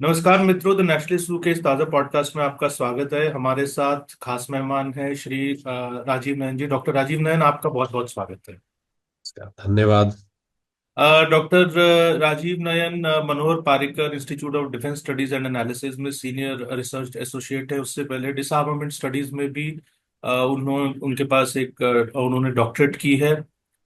नमस्कार मित्रों, the nationalist के इस ताज़ा पॉडकास्ट में आपका स्वागत है। हमारे साथ खास मेहमान हैं श्री राजीव नयन जी। डॉक्टर राजीव नयन, आपका बहुत बहुत स्वागत है। धन्यवाद। Doctor Rajiv Nayan Manohar Parrikar institute of defence studies and analysis में सीनियर रिसर्च एसोसिएट है। उससे पहले डिसआर्मामेंट स्टडीज में भी उन्होंने उनके पास उन्होंने डॉक्टरेट की है।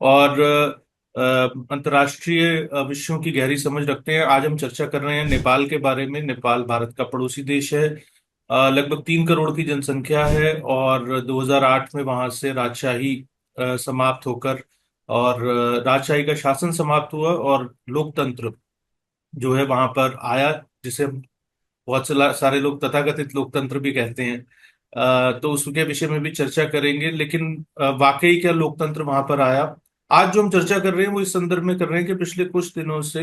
और अंतर्राष्ट्रीय विषयों की गहरी समझ रखते हैं। आज हम चर्चा कर रहे हैं नेपाल के बारे में। नेपाल भारत का पड़ोसी देश है। लगभग 3 करोड़ की जनसंख्या है और 2008 में वहां से राजशाही समाप्त होकर और राजशाही का शासन समाप्त हुआ और लोकतंत्र जो है वहां पर आया, जिसे बहुत सारे लोग तथाकथित लोकतंत्र भी कहते हैं। तो उसके विषय में भी चर्चा करेंगे। लेकिन वाकई क्या लोकतंत्र वहां पर आया? आज जो हम चर्चा कर रहे हैं वो इस संदर्भ में कर रहे हैं कि पिछले कुछ दिनों से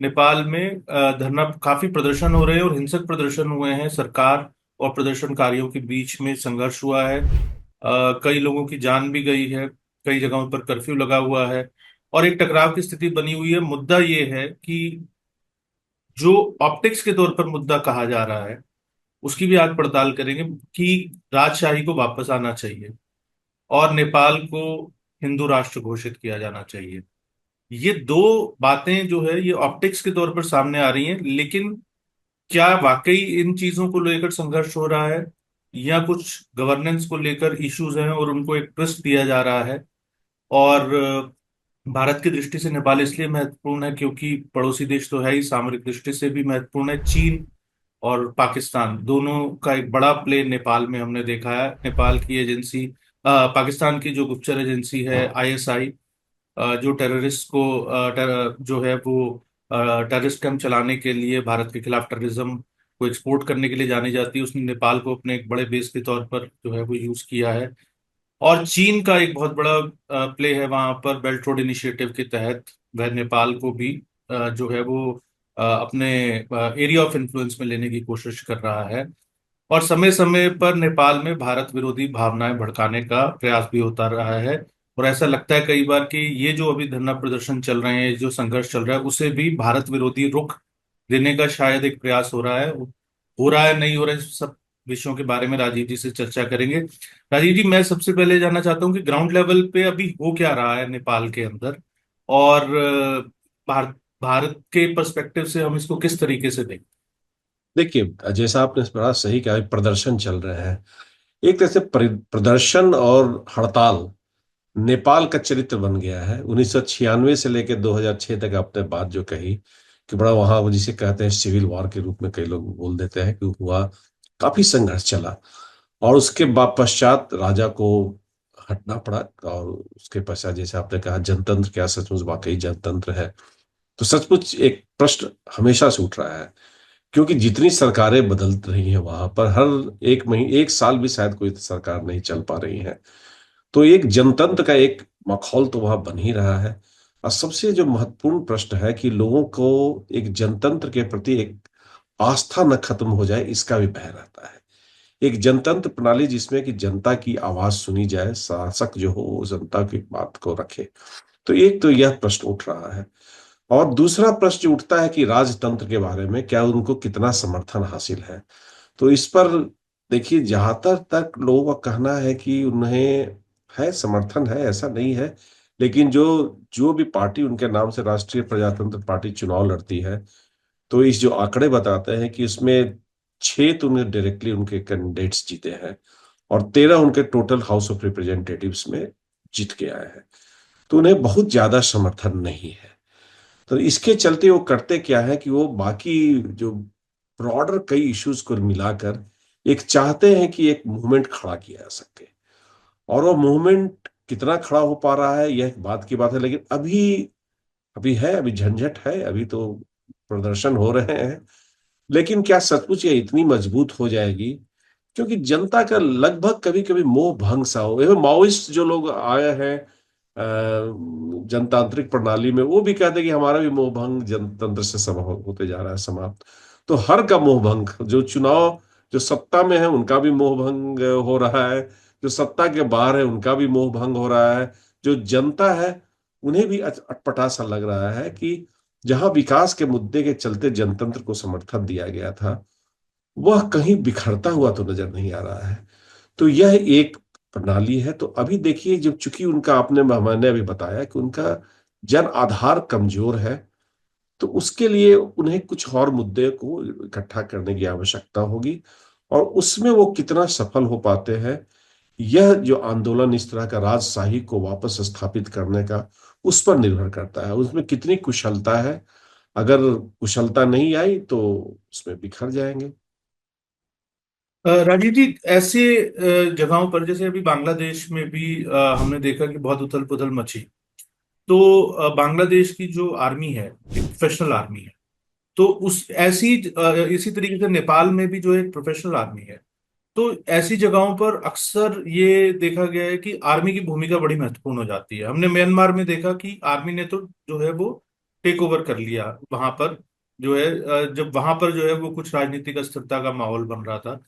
नेपाल में धरना काफी प्रदर्शन हो रहे हैं और हिंसक प्रदर्शन हुए हैं। सरकार और प्रदर्शनकारियों के बीच में संघर्ष हुआ है। कई लोगों की जान भी गई है। कई जगहों पर कर्फ्यू लगा हुआ है और एक टकराव की स्थिति बनी हुई है। मुद्दा ये है कि जो ऑप्टिक्स के तौर पर मुद्दा कहा जा रहा है उसकी भी आज पड़ताल करेंगे कि राजशाही को वापस आना चाहिए और नेपाल को हिंदू राष्ट्र घोषित किया जाना चाहिए। ये दो बातें जो है ये ऑप्टिक्स के तौर पर सामने आ रही हैं, लेकिन क्या वाकई इन चीजों को लेकर संघर्ष हो रहा है या कुछ गवर्नेंस को लेकर इश्यूज हैं और उनको एक ट्विस्ट दिया जा रहा है? और भारत की दृष्टि से नेपाल इसलिए महत्वपूर्ण है क्योंकि पड़ोसी देश तो है ही, सामरिक दृष्टि से भी महत्वपूर्ण है। चीन और पाकिस्तान दोनों का एक बड़ा प्ले नेपाल में हमने देखा है। नेपाल की एजेंसी पाकिस्तान की जो गुप्तचर एजेंसी है आईएसआई, जो टेररिस्ट को जो है वो टेररिस्ट कैंप चलाने के लिए, भारत के खिलाफ टेररिज्म को एक्सपोर्ट करने के लिए जानी जाती है, उसने नेपाल को अपने एक बड़े बेस के तौर पर जो है वो यूज किया है। और चीन का एक बहुत बड़ा प्ले है वहां पर। बेल्ट रोड इनिशिएटिव के तहत वह नेपाल को भी जो है वो अपने एरिया ऑफ इन्फ्लुएंस में लेने की कोशिश कर रहा है। और समय समय पर नेपाल में भारत विरोधी भावनाएं भड़काने का प्रयास भी होता रहा है। और ऐसा लगता है कई बार कि ये जो अभी धरना प्रदर्शन चल रहे हैं, जो संघर्ष चल रहा है, उसे भी भारत विरोधी रुख देने का शायद एक प्रयास हो रहा है नहीं हो रहा है। इस सब विषयों के बारे में राजीव जी से चर्चा करेंगे। राजीव जी, मैं सबसे पहले जानना चाहता हूँ कि ग्राउंड लेवल पे अभी हो क्या रहा है नेपाल के अंदर, और भारत भारत के पर्सपेक्टिव से हम इसको किस तरीके से देखें। देखिए, जैसा आपने बड़ा सही कहा, प्रदर्शन चल रहे हैं। एक तरह से प्रदर्शन और हड़ताल नेपाल का चरित्र बन गया है। 1996 से लेकर 2006 तक आपने बात जो कही कि बड़ा वहां वो जिसे कहते हैं सिविल वॉर के रूप में कई लोग बोल देते हैं कि हुआ, काफी संघर्ष चला। और उसके बाद पश्चात राजा को हटना पड़ा। और उसके पश्चात जैसे आपने कहा जनतंत्र क्या सचमुच वाकई जनतंत्र है? तो सचमुच एक प्रश्न हमेशा से उठ रहा है, क्योंकि जितनी सरकारें बदल रही हैं वहां पर हर एक महीने एक साल भी शायद कोई सरकार नहीं चल पा रही है। तो एक जनतंत्र का एक माहौल तो वहां बन ही रहा है। और सबसे जो महत्वपूर्ण प्रश्न है कि लोगों को एक जनतंत्र के प्रति एक आस्था न खत्म हो जाए, इसका भी भय रहता है। एक जनतंत्र प्रणाली जिसमें कि जनता की आवाज सुनी जाए, शासक जो हो वो जनता की बात को रखे। तो एक तो यह प्रश्न उठ रहा है। और दूसरा प्रश्न जो उठता है कि राजतंत्र के बारे में क्या उनको कितना समर्थन हासिल है। तो इस पर देखिए, जहां तक लोगों का कहना है कि उन्हें है समर्थन है, ऐसा नहीं है। लेकिन जो जो भी पार्टी उनके नाम से राष्ट्रीय प्रजातंत्र पार्टी चुनाव लड़ती है, तो इस जो आंकड़े बताते हैं कि उसमें 6 तो उन्हें डायरेक्टली उनके कैंडिडेट्स जीते हैं और 13 उनके टोटल हाउस ऑफ रिप्रेजेंटेटिव्स में जीत के आए हैं। तो उन्हें बहुत ज्यादा समर्थन नहीं है। तो इसके चलते वो करते क्या है कि वो बाकी जो ब्रॉडर कई इश्यूज को मिलाकर एक चाहते हैं कि एक मूवमेंट खड़ा किया जा सके। और वो मूवमेंट कितना खड़ा हो पा रहा है यह एक बात की बात है, लेकिन अभी अभी है, अभी झंझट है, अभी तो प्रदर्शन हो रहे हैं। लेकिन क्या सचमुच ये इतनी मजबूत हो जाएगी? क्योंकि जनता का लगभग कभी कभी मोह भंग सा हो। ये माओइस्ट जो लोग आए हैं जनतांत्रिक प्रणाली में, वो भी कहते हैं कि हमारा भी मोह भंग जनतंत्र से होते जा रहा है समाप्त। तो हर का मोह भंग, जो चुनाव जो सत्ता में है उनका भी मोह भंग हो रहा है, जो सत्ता के बाहर है उनका भी मोह भंग हो रहा है, जो जनता है उन्हें भी अटपटा सा लग रहा है कि जहां विकास के मुद्दे के चलते जनतंत्र को समर्थन दिया गया था, वह कहीं बिखरता हुआ तो नजर नहीं आ रहा है। तो यह एक प्रणाली है। तो अभी देखिए, जब चूंकि उनका आपने मैंने अभी बताया कि उनका जन आधार कमजोर है, तो उसके लिए उन्हें कुछ और मुद्दे को इकट्ठा करने की आवश्यकता होगी। और उसमें वो कितना सफल हो पाते हैं, यह जो आंदोलन इस तरह का राजशाही को वापस स्थापित करने का, उस पर निर्भर करता है, उसमें कितनी कुशलता है। अगर कुशलता नहीं आई तो उसमें बिखर जाएंगे। राजीव जी, ऐसे जगहों पर जैसे अभी बांग्लादेश में भी हमने देखा कि बहुत उथल पुथल मची। तो बांग्लादेश की जो आर्मी है, एक प्रोफेशनल आर्मी है। तो उस ऐसी इसी तरीके से नेपाल में भी जो एक प्रोफेशनल आर्मी है। तो ऐसी जगहों पर अक्सर ये देखा गया है कि आर्मी की भूमिका बड़ी महत्वपूर्ण हो जाती है। हमने म्यांमार में देखा कि आर्मी ने तो जो है वो टेक ओवर कर लिया वहां पर। जो है जब वहां पर जो है वो कुछ राजनीतिक अस्थिरता का माहौल बन रहा था,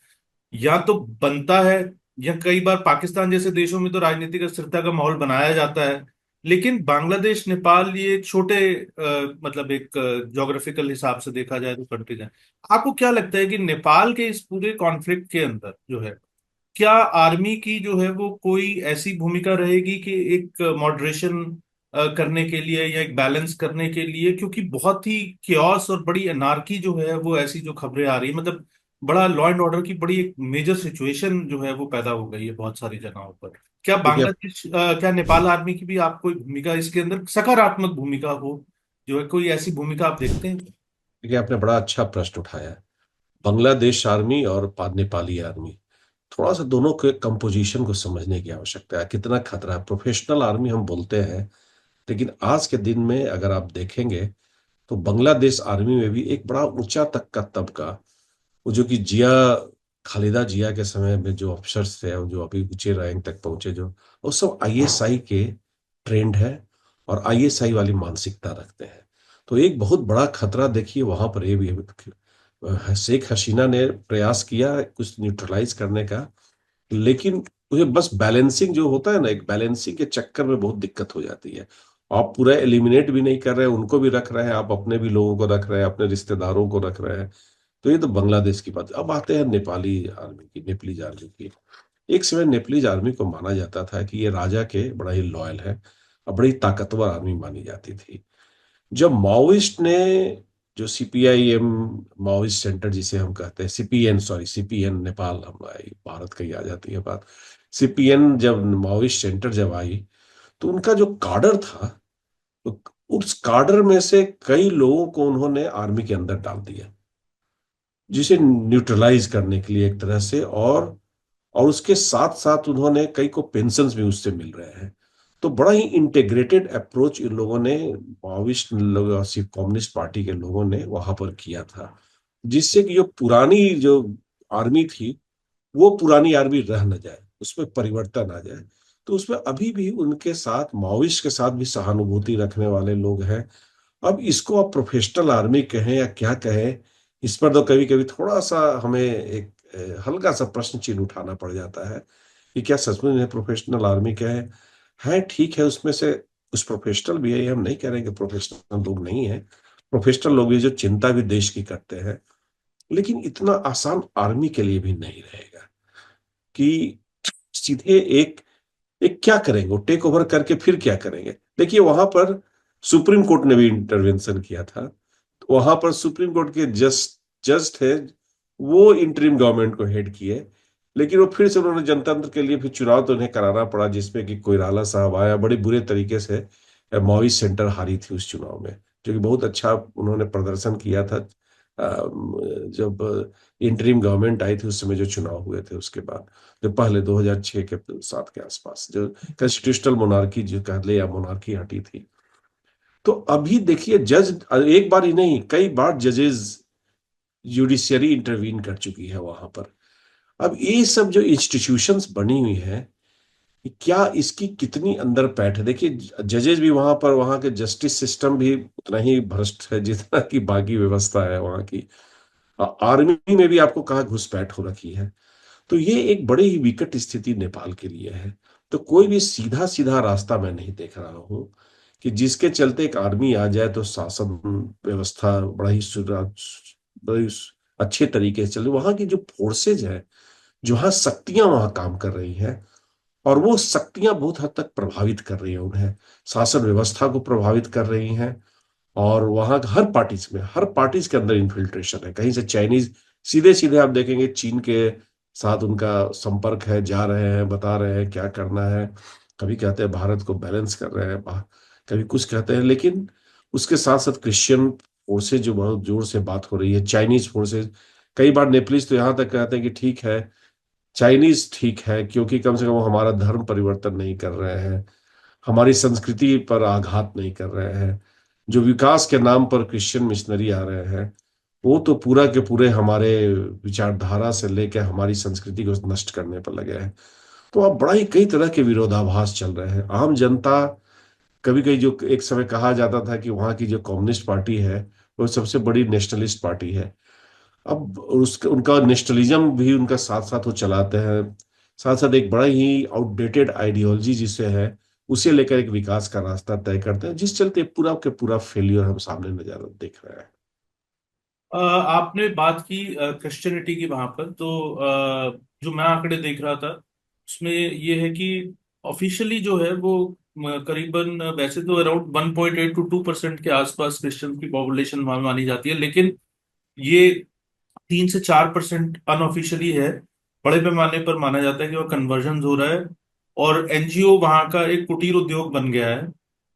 या तो बनता है, या कई बार पाकिस्तान जैसे देशों में तो राजनीतिक अस्थिरता का माहौल बनाया जाता है। लेकिन बांग्लादेश नेपाल ये छोटे मतलब एक ज्योग्राफिकल हिसाब से देखा जाए तो कंट्रीज हैं। आपको क्या लगता है कि नेपाल के इस पूरे कॉन्फ्लिक्ट के अंदर जो है, क्या आर्मी की जो है वो कोई ऐसी भूमिका रहेगी कि एक मॉडरेशन करने के लिए या एक बैलेंस करने के लिए? क्योंकि बहुत ही क्योस और बड़ी अनार्की जो है वो ऐसी जो खबरें आ रही है, मतलब बड़ा लॉ एंड ऑर्डर की बड़ी एक मेजर सिचुएशन जो है वो पैदा हो गई है बहुत सारी जगहों पर। क्या देखिए बांग्लादेश क्या नेपाल आर्मी की भी आप कोई भूमिका इसके अंदर सकारात्मक भूमिका हो, जो है कोई ऐसी भूमिका आप देखते हैं? देखिए, आपने बड़ा अच्छा प्रश्न उठाया है। बांग्लादेश आर्मी और नेपाली आर्मी, थोड़ा सा दोनों के कंपोजिशन को समझने की आवश्यकता है, कितना खतरा है। प्रोफेशनल आर्मी हम बोलते हैं, लेकिन आज के दिन में अगर आप देखेंगे तो बांग्लादेश आर्मी में भी एक बड़ा ऊंचा तक का तबका, वो जो कि खालिदा जिया के समय में जो अफसर्स थे और जो अभी ऊंचे रैंक तक पहुंचे, जो वो सब आईएसआई के ट्रेंड है और आईएसआई वाली मानसिकता रखते हैं। तो एक बहुत बड़ा खतरा देखिए वहां पर ये भी है। शेख हसीना ने प्रयास किया कुछ न्यूट्रलाइज करने का, लेकिन मुझे बस बैलेंसिंग जो होता है ना, एक बैलेंसिंग के चक्कर में बहुत दिक्कत हो जाती है। आप पूरा एलिमिनेट भी नहीं कर रहे हैं, उनको भी रख रहे हैं, आप अपने भी लोगों को रख रहे हैं, अपने रिश्तेदारों को रख रहे हैं। तो ये तो बांग्लादेश की बात। अब आते हैं नेपाली आर्मी की, नेपलीज आर्मी की। एक समय नेपलीज आर्मी को माना जाता था कि ये राजा के बड़ा ही लॉयल है और बड़ी ताकतवर आर्मी मानी जाती थी। जब माओइस्ट ने, जो सीपीआईएम माओइस्ट सेंटर जिसे हम कहते हैं, सीपीएन, सॉरी सीपीएन नेपाल, हम आई भारत का ही आ जाती है बात। सीपीएन जब माओइस्ट सेंटर जब आई, तो उनका जो काडर था, तो उस काडर में से कई लोगों को उन्होंने आर्मी के अंदर डाल दिया, जिसे न्यूट्रलाइज करने के लिए एक तरह से। और उसके साथ साथ उन्होंने कई को पेंशन्स भी उससे मिल रहे हैं। तो बड़ा ही इंटीग्रेटेड अप्रोच इन लोगों ने, माओविस्ट लोग और कम्युनिस्ट पार्टी के लोगों ने वहां पर किया था, जिससे कि जो पुरानी जो आर्मी थी, वो पुरानी आर्मी रह न जाए, उसमें परिवर्तन आ जाए। तो उसमें अभी भी उनके साथ, माओविस्ट के साथ भी सहानुभूति रखने वाले लोग हैं। अब इसको आप प्रोफेशनल आर्मी कहें या क्या कहें, इस पर तो कभी कभी थोड़ा सा हमें एक हल्का सा प्रश्न चिन्ह उठाना पड़ जाता है कि क्या सचमुच इन्हें प्रोफेशनल आर्मी कहें। है ठीक है, उसमें से कुछ प्रोफेशनल भी है, ये हम नहीं कह रहे कि प्रोफेशनल लोग नहीं है। प्रोफेशनल लोग भी जो चिंता भी देश की करते हैं, लेकिन इतना आसान आर्मी के लिए भी नहीं रहेगा कि सीधे एक एक क्या करेंगे, वो टेक ओवर करके फिर क्या करेंगे। देखिए वहां पर सुप्रीम कोर्ट ने भी इंटरवेंशन किया था। तो वहां पर सुप्रीम कोर्ट के जज थे, वो इंटरिम गवर्नमेंट को हेड किए। लेकिन वो फिर से उन्होंने जनतंत्र के लिए फिर चुनाव तो उन्हें कराना पड़ा, जिसमें कि कोइराला साहब आया, बड़े बुरे तरीके से माओइस्ट सेंटर हारी थी उस चुनाव में, जो कि बहुत अच्छा उन्होंने प्रदर्शन किया था। जब इंटरिम गवर्नमेंट आई थी उस समय जो चुनाव हुए थे उसके बाद, जो पहले 2006 के 7 के आसपास जो कॉन्स्टिट्यूशनल मोनार्की जो कह ले या मोनार्की हटी थी। तो अभी देखिए जज एक बार ही नहीं, कई बार जजेस, जुडिशियरी इंटरवीन कर चुकी है वहां पर। अब ये सब जो इंस्टीट्यूशंस बनी हुई है, क्या इसकी कितनी अंदर पैठ है। देखिए जजेस भी वहां पर, वहां के जस्टिस सिस्टम भी उतना ही भ्रष्ट है जितना कि बाकी व्यवस्था है वहां की। आर्मी में भी आपको कहा घुसपैठ हो रखी है। तो ये एक बड़ी ही विकट स्थिति नेपाल के लिए है। तो कोई भी सीधा सीधा रास्ता मैं नहीं देख रहा हूं कि जिसके चलते एक आर्मी आ जाए तो शासन व्यवस्था बड़ी अच्छे तरीके से चले। वहां की जो फोर्सेज है, जहाँ शक्तियां वहां काम कर रही हैं, और वो शक्तियां बहुत हद तक प्रभावित कर रही हैं उन्हें, शासन व्यवस्था को प्रभावित कर रही हैं। और वहां हर पार्टीज के अंदर इन्फिल्ट्रेशन है। कहीं से चाइनीज सीधे सीधे आप देखेंगे चीन के साथ उनका संपर्क है, जा रहे हैं, बता रहे हैं क्या करना है। कभी कहते हैं भारत को बैलेंस कर रहे हैं, कभी कुछ कहते हैं। लेकिन उसके साथ साथ क्रिश्चियन फोर्सेज जो बहुत जोर से बात हो रही है, चाइनीज फोर्सेज। कई बार नेपलिस तो यहाँ तक कहते हैं कि ठीक है, चाइनीज ठीक है, क्योंकि कम से कम वो हमारा धर्म परिवर्तन नहीं कर रहे हैं, हमारी संस्कृति पर आघात नहीं कर रहे हैं। जो विकास के नाम पर क्रिश्चियन मिशनरी आ रहे हैं, वो तो पूरा के पूरे हमारे विचारधारा से लेकर हमारी संस्कृति को नष्ट करने पर लगे हैं। तो अब बड़ा ही कई तरह के विरोधाभास चल रहे हैं। आम जनता, कभी कभी जो एक समय कहा जाता था कि वहाँ की जो कम्युनिस्ट पार्टी है वो सबसे बड़ी नेशनलिस्ट पार्टी है, अब उसका उनका नेशनलिज्म भी उनका साथ साथ वो चलाते हैं। साथ साथ एक बड़ा ही आउटडेटेड आइडियोलॉजी जिसे है, उसे लेकर एक विकास का रास्ता तय करते हैं, जिस चलते पूरा के पूरा फेलियर हम सामने नजर देख रहे हैं। आपने बात की क्रिश्चियनिटी की वहां पर, तो जो मैं आंकड़े देख रहा था उसमें ये है कि ऑफिशियली जो है वो करीबन वैसे तो अराउंड 1.8 टू 2% के आसपास क्रिश्चियन की पॉपुलेशन वहां मानी जाती है, लेकिन ये 3 से 4% अनऑफिशियली है। बड़े पैमाने पर माना जाता है कि वह कन्वर्जन हो रहा है, और एनजीओ वहां का एक कुटीर उद्योग बन गया है।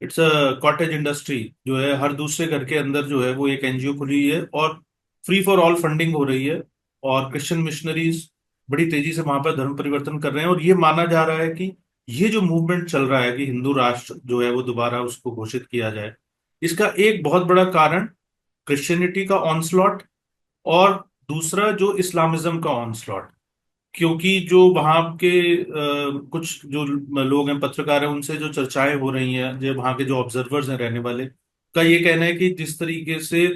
इट्स अ कॉटेज इंडस्ट्री जो है, हर दूसरे घर के अंदर जो है वो एक एनजीओ खुली है, और फ्री फॉर ऑल फंडिंग हो रही है। और क्रिश्चियन मिशनरीज बड़ी तेजी से वहां पर धर्म परिवर्तन कर रहे हैं, और ये माना जा रहा है कि ये जो मूवमेंट चल रहा है कि हिंदू राष्ट्र जो है वो दोबारा उसको घोषित किया जाए, इसका एक बहुत बड़ा कारण क्रिश्चियनिटी का ऑनस्लॉट, और दूसरा जो इस्लामिज्म का ऑनस्लॉट। क्योंकि जो वहाँ के कुछ जो लोग हैं, पत्रकार हैं, उनसे जो चर्चाएं हो रही हैं, जो वहाँ के जो ऑब्जर्वर्स हैं रहने वाले, का ये कहना है कि जिस तरीके से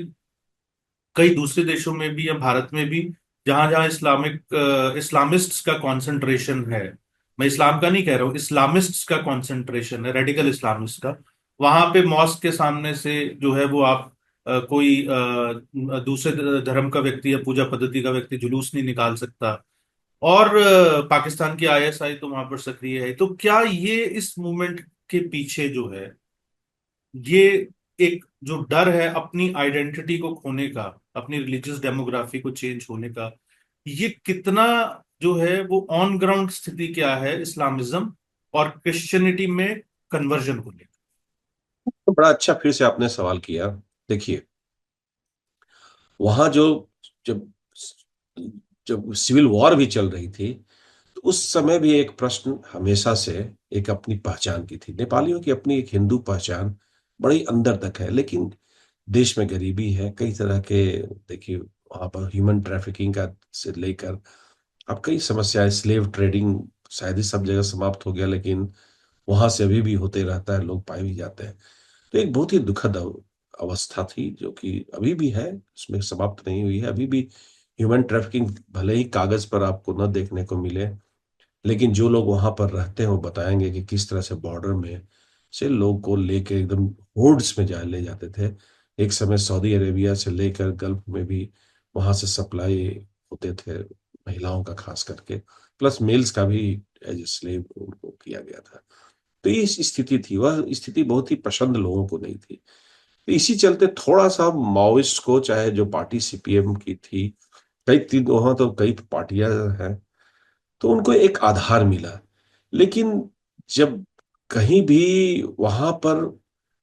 कई दूसरे देशों में भी या भारत में भी जहां जहां इस्लामिस्ट्स का कंसंट्रेशन है, मैं इस्लाम का नहीं कह रहा हूँ, इस्लामिस्ट्स का कंसंट्रेशन है, रेडिकल इस्लामिस्ट का, वहां पे मॉस्क के सामने से जो है वो आप कोई दूसरे धर्म का व्यक्ति या पूजा पद्धति का व्यक्ति जुलूस नहीं निकाल सकता। और पाकिस्तान की आईएसआई तो वहां पर सक्रिय है। तो क्या ये इस मूवमेंट के पीछे जो है, ये एक जो डर है अपनी आइडेंटिटी को खोने का, अपनी रिलीजियस डेमोग्राफी को चेंज होने का, ये कितना जो है वो ऑन ग्राउंड स्थिति क्या है इस्लामिज्म और क्रिश्चियनिटी में कन्वर्जन को लेकर? तो बड़ा अच्छा फिर से आपने सवाल किया। देखिए, वहां जो जब जब सिविल वॉर भी चल रही थी, तो उस समय भी एक प्रश्न हमेशा से एक अपनी पहचान की थी। नेपालियों की अपनी एक हिंदू पहचान बड़ी अंदर तक है, लेकिन देश में गरीबी है, कई तरह के, देखिए वहां पर ह्यूमन ट्रैफिकिंग का से लेकर अब कई समस्याएं, स्लेव ट्रेडिंग शायद ही सब जगह समाप्त हो गया, लेकिन वहां से अभी भी होते रहता है, लोग पाए भी जाते हैं। तो एक बहुत ही दुखद अवस्था थी, जो कि अभी भी है, उसमें समाप्त नहीं हुई है। अभी भी ह्यूमन ट्रैफिकिंग भले ही कागज पर आपको न देखने को मिले, लेकिन जो लोग वहां पर रहते हैं वो बताएंगे कि किस तरह से बॉर्डर में से लोग को लेके एकदम होर्ड्स में ले जाते थे। एक समय सऊदी अरेबिया से लेकर गल्फ में भी वहां से सप्लाई होते थे, महिलाओं का खास करके, प्लस मेल्स का भी एज ए स्लेव उनको किया गया था। तो ये स्थिति थी, वह स्थिति बहुत ही पसंद लोगों को नहीं थी। तो इसी चलते थोड़ा सा माओइस्ट को, चाहे जो पार्टी सीपीएम की थी, कई तीन वहां तो कई पार्टियां हैं, तो उनको एक आधार मिला। लेकिन जब कहीं भी वहां पर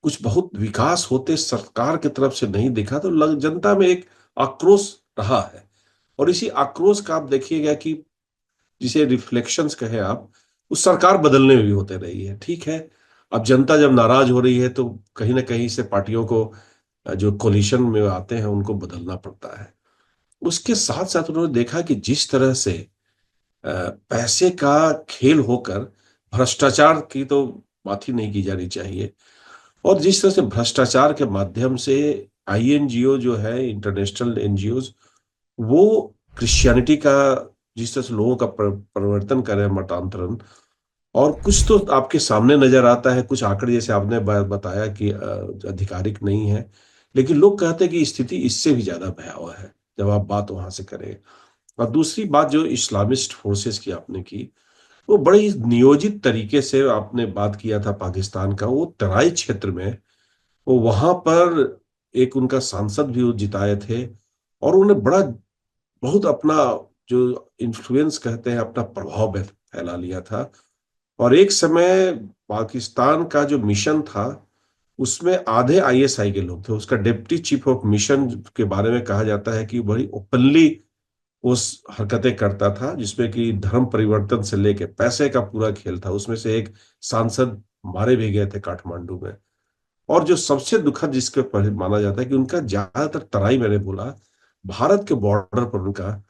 कुछ बहुत विकास होते सरकार की तरफ से नहीं दिखा, तो जनता में एक आक्रोश रहा है। और इसी आक्रोश का आप देखिएगा कि जिसे रिफ्लेक्शंस कहे आप, उस सरकार बदलने में भी होते रही है। ठीक है, अब जनता जब नाराज हो रही है तो कहीं ना कहीं से पार्टियों को, जो कोलिशन में आते हैं, उनको बदलना पड़ता है। उसके साथ साथ उन्होंने देखा कि जिस तरह से पैसे का खेल होकर, भ्रष्टाचार की तो बात ही नहीं की जानी चाहिए, और जिस तरह से भ्रष्टाचार के माध्यम से आईएनजीओ जो है, इंटरनेशनल एनजीओज, वो क्रिश्चियनिटी का जिस तरह से लोगों का परिवर्तन करे, मतांतरण, और कुछ तो आपके सामने नजर आता है, कुछ आंकड़े जैसे आपने बताया कि आधिकारिक नहीं है, लेकिन लोग कहते हैं कि स्थिति इससे भी ज्यादा भयावह है जब आप बात वहां से करें। और दूसरी बात जो इस्लामिस्ट फोर्सेस की आपने की, वो बड़े ही नियोजित तरीके से आपने बात किया था पाकिस्तान का, वो तराई क्षेत्र में, वो वहां पर एक उनका सांसद भी वो जिताए थे, और उन्हें बड़ा बहुत अपना जो इन्फ्लुएंस कहते हैं, अपना प्रभाव फैला लिया था। और एक समय पाकिस्तान का जो मिशन था उसमें आधे आईएसआई के लोग थे। उसका डिप्टी चीफ ऑफ मिशन के बारे में कहा जाता है कि बड़ी ओपनली उस हरकतें करता था, जिसमें कि धर्म परिवर्तन से लेके पैसे का पूरा खेल था। उसमें से एक सांसद मारे भी गए थे काठमांडू में। और जो सबसे दुखद जिसके पर माना जाता है कि उनका ज्यादातर तराई, मैंने बोला, भारत के बॉर्डर पर उनका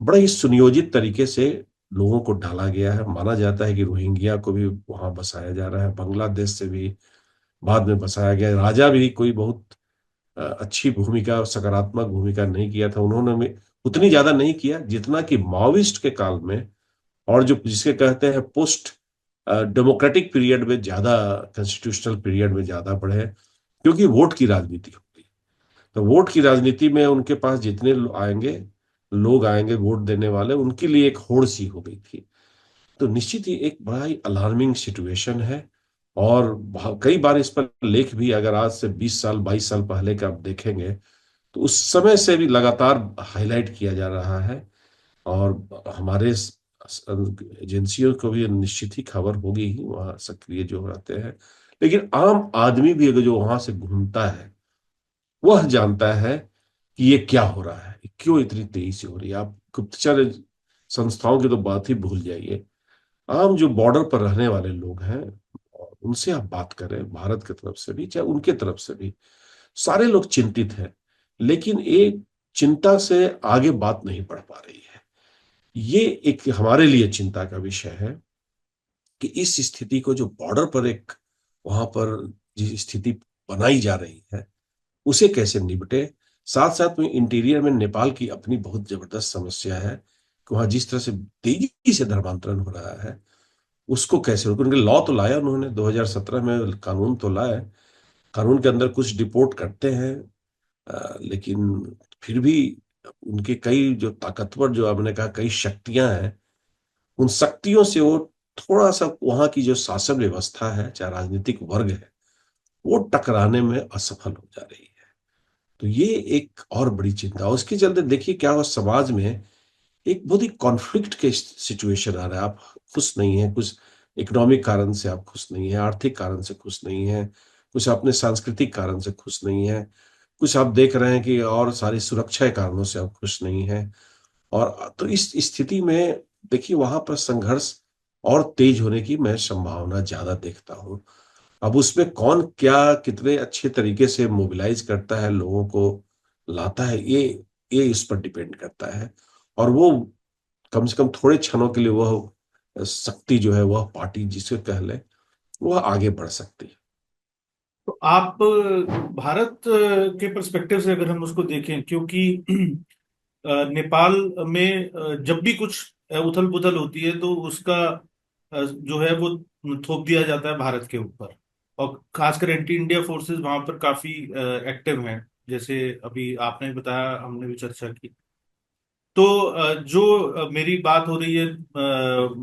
बड़ा ही सुनियोजित तरीके से लोगों को डाला गया है। माना जाता है कि रोहिंग्या को भी वहां बसाया जा रहा है, बांग्लादेश से भी बाद में बसाया गया। राजा भी कोई बहुत अच्छी भूमिका, सकारात्मक भूमिका नहीं किया था उन्होंने भी, उतनी ज्यादा नहीं किया जितना कि माओइस्ट के काल में, और जो जिसके कहते हैं पोस्ट डेमोक्रेटिक पीरियड में ज्यादा, कॉन्स्टिट्यूशनल पीरियड में ज्यादा बढ़े, क्योंकि वोट की राजनीति हो गई। तो वोट की राजनीति में उनके पास जितने आएंगे, लोग आएंगे वोट देने वाले, उनके लिए एक होड़ सी हो गई थी। तो निश्चित ही एक बड़ा ही अलार्मिंग सिचुएशन है। और कई बार इस पर लेख भी, अगर आज से 20 साल 22 साल पहले का आप देखेंगे, तो उस समय से भी लगातार हाईलाइट किया जा रहा है। और हमारे एजेंसियों को भी निश्चित ही खबर होगी ही, वहाँ सक्रिय जो रहते हैं। लेकिन आम आदमी भी अगर जो वहां से घूमता है, वह जानता है कि ये क्या हो रहा है, क्यों इतनी तेजी से हो रही है। आप गुप्तचर संस्थाओं की तो बात ही भूल जाइए, आम जो बॉर्डर पर रहने वाले लोग हैं, और उनसे आप बात करें, भारत की तरफ से भी चाहे उनके तरफ से भी, सारे लोग चिंतित हैं। लेकिन एक चिंता से आगे बात नहीं बढ़ पा रही है। ये एक हमारे लिए चिंता का विषय है कि इस स्थिति को, जो बॉर्डर पर एक वहां पर जिस स्थिति बनाई जा रही है, उसे कैसे निपटे। साथ साथ में इंटीरियर में नेपाल की अपनी बहुत जबरदस्त समस्या है कि वहां जिस तरह से तेजी से धर्मांतरण हो रहा है, उसको कैसे रोके। उनके लॉ तो लाया उन्होंने 2017 में, कानून तो लाया। कानून के अंदर कुछ डिपोर्ट करते हैं, लेकिन फिर भी उनके कई जो ताकतवर, जो आपने कहा कई शक्तियां हैं, उन शक्तियों से वो थोड़ा सा वहां की जो शासन व्यवस्था है, चाहे राजनीतिक वर्ग है, वो टकराने में असफल हो जा रही है। तो ये एक और बड़ी चिंता। उसके चलते देखिए क्या हुआ समाज में, एक बहुत ही कॉन्फ्लिक्ट के सिचुएशन आ रहा है। आप खुश नहीं है, कुछ इकोनॉमिक कारण से आप खुश नहीं है, आर्थिक कारण से खुश नहीं है, कुछ अपने सांस्कृतिक कारण से खुश नहीं है, कुछ आप देख रहे हैं कि और सारी सुरक्षा के कारणों से आप खुश नहीं है। और तो इस स्थिति में देखिए वहां पर संघर्ष और तेज होने की मैं संभावना ज्यादा देखता हूँ। अब उसमें कौन क्या कितने अच्छे तरीके से मोबिलाइज करता है, लोगों को लाता है, ये इस पर डिपेंड करता है। और वो कम से कम थोड़े क्षणों के लिए वह शक्ति जो है, वह पार्टी जिसे कह ले, वह आगे बढ़ सकती है। तो आप भारत के पर्सपेक्टिव से अगर हम उसको देखें, क्योंकि नेपाल में जब भी कुछ उथल पुथल होती है तो उसका जो है वो थोप दिया जाता है भारत के ऊपर। और खासकर एंटी इंडिया फोर्सेस वहां पर काफी एक्टिव हैं, जैसे अभी आपने बताया, हमने भी चर्चा की। तो जो मेरी बात हो रही है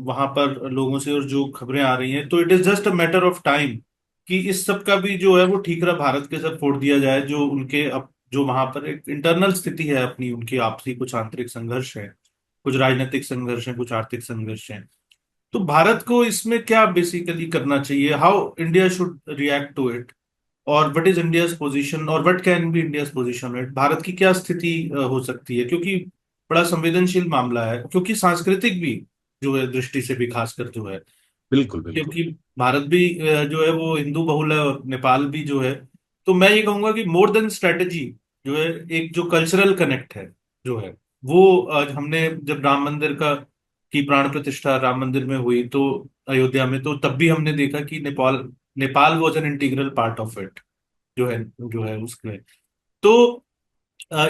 वहां पर लोगों से, और जो खबरें आ रही हैं, तो it is just a matter of time कि इस सब का भी जो है वो ठीकरा भारत के साथ फोड़ दिया जाए। जो उनके अब जो वहां पर एक इंटरनल स्थिति है अपनी, उनकी आपसी कुछ आंतरिक संघर्ष है, कुछ राजनीतिक संघर्ष है, कुछ आर्थिक संघर्ष है। तो भारत को इसमें क्या बेसिकली करना चाहिए, how India should react to it, और व्हाट इज इंडियाज पोजीशन, और what can be India's position it, Bharat की क्या स्थिति हो सकती है, क्योंकि बड़ा संवेदनशील मामला है, क्योंकि सांस्कृतिक भी जो है दृष्टि से भी खासकर जो है, बिल्कुल बिल्कुल। क्योंकि भारत भी जो है वो हिंदू बहुल है, और नेपाल भी जो है। तो मैं ये कहूंगा कि मोर देन स्ट्रेटेजी जो है, एक जो कल्चरल कनेक्ट है जो है, वो आज हमने जब राम मंदिर का की प्राण प्रतिष्ठा राम मंदिर में हुई तो अयोध्या में, तो तब भी हमने देखा कि Nepal Nepal was an integral part of it, जो है उसके। तो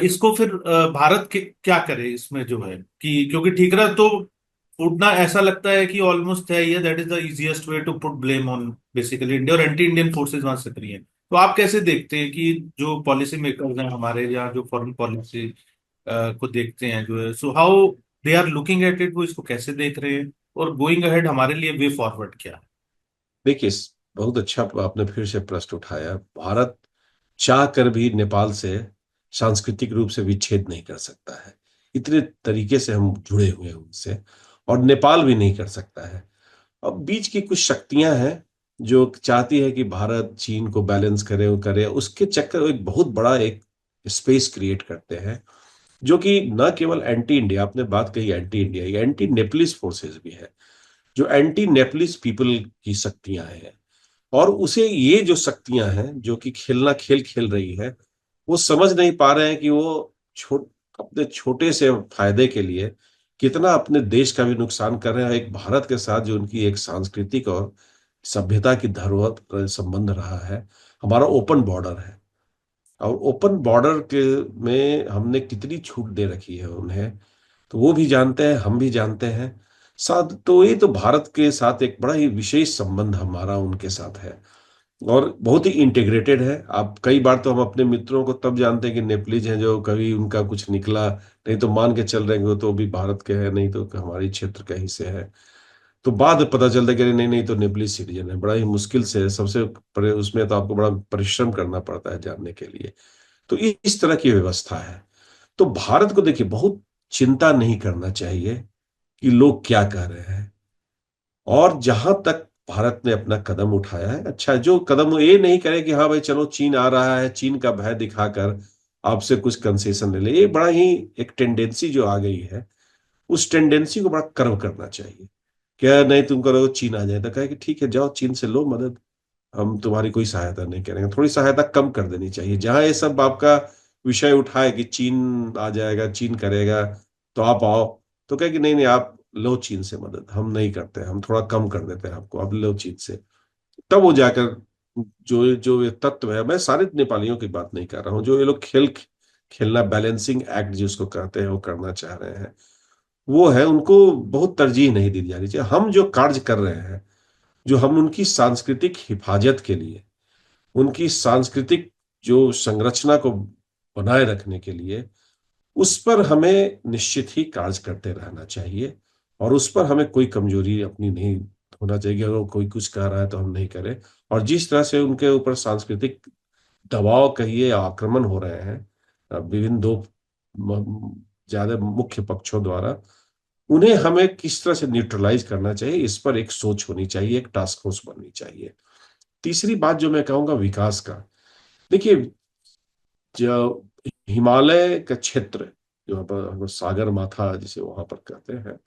इसको फिर भारत के क्या करे इसमें जो है, कि क्योंकि ठीकरा तो उड़ना ऐसा लगता है कि ऑलमोस्ट है ये, that is the easiest way to put blame on basically India, और एंटी इंडियन फोर्सेज वहां सक्रिय हैं। तो आप कैसे देखते हैं कि जो पॉलिसी मेकर्स हैं हमारे, या जो फॉरेन पॉलिसी को देखते हैं, जो है, so how they are looking at it, वो इसको कैसे देख रहे हैं, और गोइंग अहेड हमारे लिए वे फॉरवर्ड क्या है? देखिए, बहुत अच्छा आपने फिर से प्रश्न उठाया। भारत चाह कर भी नेपाल से सांस्कृतिक रूप से विच्छेद नहीं कर सकता है। इतने तरीके से हम जुड़े हुए हैं उनसे, और नेपाल भी नहीं कर सकता है। अब बीच की कुछ शक्तियां हैं जो चाहती है कि भारत चीन को बैलेंस करे, वो करे, उसके चक्कर वो एक बहुत बड़ा एक स्पेस क्रिएट करते हैं, जो कि न केवल एंटी इंडिया, आपने बात कही एंटी इंडिया, ये एंटी नेपलिस फोर्सेस भी है, जो एंटी नेपलिस पीपल की शक्तियां हैं। और उसे ये जो शक्तियां हैं जो कि खेलना खेल खेल रही है, वो समझ नहीं पा रहे हैं कि वो अपने छोटे से फायदे के लिए कितना अपने देश का भी नुकसान कर रहे हैं। एक भारत के साथ जो उनकी एक सांस्कृतिक और सभ्यता की धरोहर पर संबंध रहा है, हमारा ओपन बॉर्डर है। और ओपन बॉर्डर के में हमने कितनी छूट दे रखी है उन्हें, तो वो भी जानते हैं, हम भी जानते हैं। साथ तो ये तो भारत के साथ एक बड़ा ही विशेष संबंध हमारा उनके साथ है, और बहुत ही इंटीग्रेटेड है। आप कई बार तो हम अपने मित्रों को तब जानते हैं कि नेपलीज हैं, जो कभी उनका कुछ निकला, नहीं तो मान के चल रहे हैं कि वो तो अभी भारत के हैं, नहीं तो हमारी क्षेत्र का हिस्से है। तो बाद में पता चलता है कि नहीं नहीं, तो नेपलीज सिटीजन है। बड़ा ही मुश्किल से सबसे उसमें तो आपको बड़ा परिश्रम करना पड़ता है जानने के लिए। तो इस तरह की व्यवस्था है। तो भारत को देखिए, बहुत चिंता नहीं करना चाहिए कि लोग क्या कह रहे हैं। और जहां तक भारत ने अपना कदम उठाया है, अच्छा, जो कदम वो ये नहीं करे कि हाँ भाई चलो चीन आ रहा है, चीन का भय दिखाकर आपसे कुछ कंसेशन ले ले, ये बड़ा ही एक टेंडेंसी जो आ गई है, उस टेंडेंसी को बड़ा कर्व करना चाहिए। क्या नहीं, तुम करो चीन आ जाए तो कहे कि ठीक है, जाओ चीन से लो मदद, हम तुम्हारी कोई सहायता नहीं करेंगे। थोड़ी सहायता कम कर देनी चाहिए। जहां ये सब आपका विषय उठाए कि चीन आ जाएगा, चीन करेगा, तो आप आओ, तो कहे कि नहीं नहीं, आप लो चीन से मदद, हम नहीं करते, हम थोड़ा कम कर देते हैं आपको, आप लो चीन से। तब वो जाकर जो जो ये तत्व है, मैं सारे नेपालियों की बात नहीं कर रहा हूँ, जो ये लोग खेलना बैलेंसिंग एक्ट जिसको कहते हैं वो करना चाह रहे हैं, वो है, उनको बहुत तरजीह नहीं दी जानी चाहिए। हम जो कार्य कर रहे हैं, जो हम उनकी सांस्कृतिक हिफाजत के लिए, उनकी सांस्कृतिक जो संरचना को बनाए रखने के लिए, उस पर हमें निश्चित ही कार्य करते रहना चाहिए। और उस पर हमें कोई कमजोरी अपनी नहीं होना चाहिए कि अगर कोई कुछ कह रहा है तो हम नहीं करें। और जिस तरह से उनके ऊपर सांस्कृतिक दबाव कहिए या आक्रमण हो रहे हैं, विभिन्न दो ज्यादा मुख्य पक्षों द्वारा, उन्हें हमें किस तरह से न्यूट्रलाइज करना चाहिए, इस पर एक सोच होनी चाहिए, एक टास्क फोर्स बननी चाहिए। तीसरी बात जो मैं कहूंगा विकास का, देखिए, जो हिमालय का क्षेत्र, जो वहाँ पर सागर माथा जिसे वहां पर कहते हैं,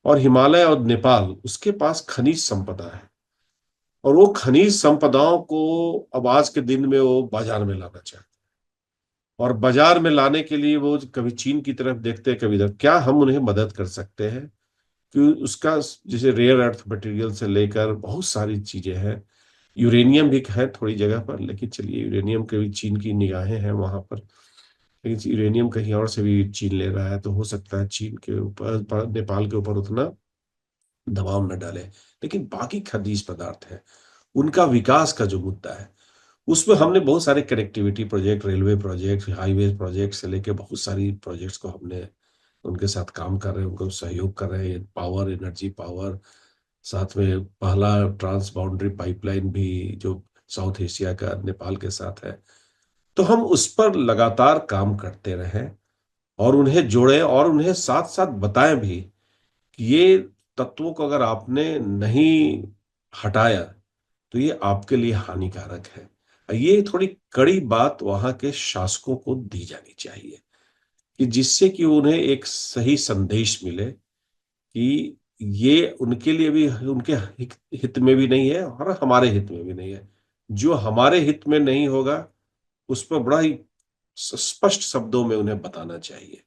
और हिमालय और नेपाल, उसके पास खनिज संपदा है। और वो खनिज संपदाओं को अब आज के दिन में वो बाजार में लाना चाहते हैं। और बाजार में लाने के लिए वो कभी चीन की तरफ देखते हैं, कभी इधर। क्या हम उन्हें मदद कर सकते हैं कि उसका, जैसे रेयर अर्थ मटेरियल से लेकर बहुत सारी चीजें हैं, यूरेनियम भी है थोड़ी जगह पर, लेकिन चलिए यूरेनियम के भी चीन की निगाहें हैं वहां पर, लेकिन यूरेनियम कहीं और से भी चीन ले रहा है, तो हो सकता है चीन के ऊपर, नेपाल के ऊपर उतना दबाव न डाले। लेकिन बाकी खनिज पदार्थ है, उनका विकास का जो मुद्दा है, उसमें हमने बहुत सारे connectivity project, railway project, highway project से लेके बहुत सारी प्रोजेक्ट्स को हमने उनके साथ काम कर रहे हैं, उनको सहयोग कर रहे हैं। पावर, एनर्जी पावर, साथ में पहला ट्रांस बाउंड्री पाइपलाइन भी जो साउथ एशिया का नेपाल के साथ है। तो हम उस पर लगातार काम करते रहें, और उन्हें जोड़ें, और उन्हें साथ साथ बताएं भी कि ये तत्वों को अगर आपने नहीं हटाया तो ये आपके लिए हानिकारक है। ये थोड़ी कड़ी बात वहां के शासकों को दी जानी चाहिए, कि जिससे कि उन्हें एक सही संदेश मिले कि ये उनके लिए भी, उनके हित में भी नहीं है और हमारे हित में भी नहीं है। जो हमारे हित में नहीं होगा, उस पर बड़ा ही स्पष्ट शब्दों में उन्हें बताना चाहिए,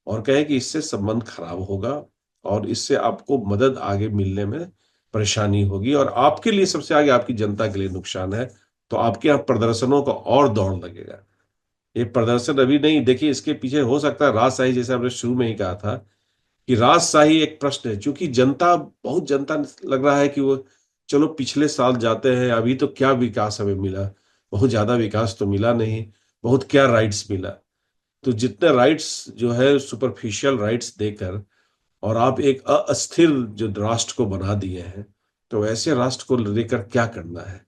और कहे कि इससे संबंध खराब होगा, और इससे आपको मदद आगे मिलने में परेशानी होगी, और आपके लिए सबसे आगे आपकी जनता के लिए नुकसान है। तो आपके यहाँ प्रदर्शनों का और दौड़ लगेगा। ये प्रदर्शन अभी नहीं, देखिए, इसके पीछे हो सकता है राजशाही, जैसे हमने शुरू में ही कहा था कि राजशाही एक प्रश्न है, क्योंकि जनता, बहुत जनता लग रहा है कि वो, चलो पिछले साल जाते हैं, अभी तो क्या विकास हमें मिला, बहुत ज्यादा विकास तो मिला नहीं, बहुत क्या राइट्स मिला। तो जितने राइट्स जो है सुपरफिशियल राइट्स देकर, और आप एक अस्थिर जो राष्ट्र को बना दिए हैं, तो ऐसे राष्ट्र को लेकर क्या करना है।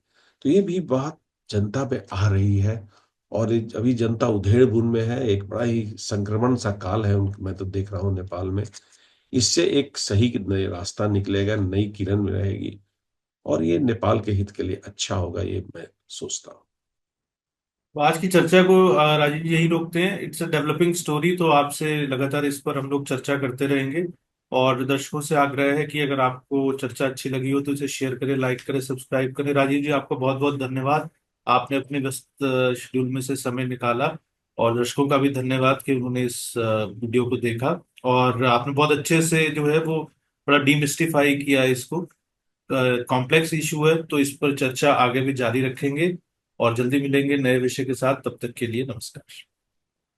तो ये भी बात जनता पे आ रही है। और अभी जनता उधेड़ बुन में है, एक बड़ा ही संक्रमण सा काल है मैं तो देख रहा हूँ नेपाल में। इससे एक सही नई रास्ता निकलेगा, नई किरण में रहेगी, और ये नेपाल के हित के लिए अच्छा होगा, ये मैं सोचता हूँ। तो आज की चर्चा को राजीव जी यही रोकते हैं। इट्स अ डेवलपिंग स्टोरी, तो आपसे लगातार इस पर हम लोग चर्चा करते रहेंगे। और दर्शकों से आग्रह है कि अगर आपको चर्चा अच्छी लगी हो तो इसे शेयर करें, लाइक करें, सब्सक्राइब करें। राजीव जी, आपका बहुत बहुत धन्यवाद। आपने अपने व्यस्त शेड्यूल में से समय निकाला। और दर्शकों का भी धन्यवाद कि उन्होंने इस वीडियो को देखा। और आपने बहुत अच्छे से जो है वो बड़ा डीमिस्टिफाई किया इसको। कॉम्प्लेक्स इशू है, तो इस पर चर्चा आगे भी जारी रखेंगे। और जल्दी मिलेंगे नए विषय के साथ, तब तक के लिए नमस्कार।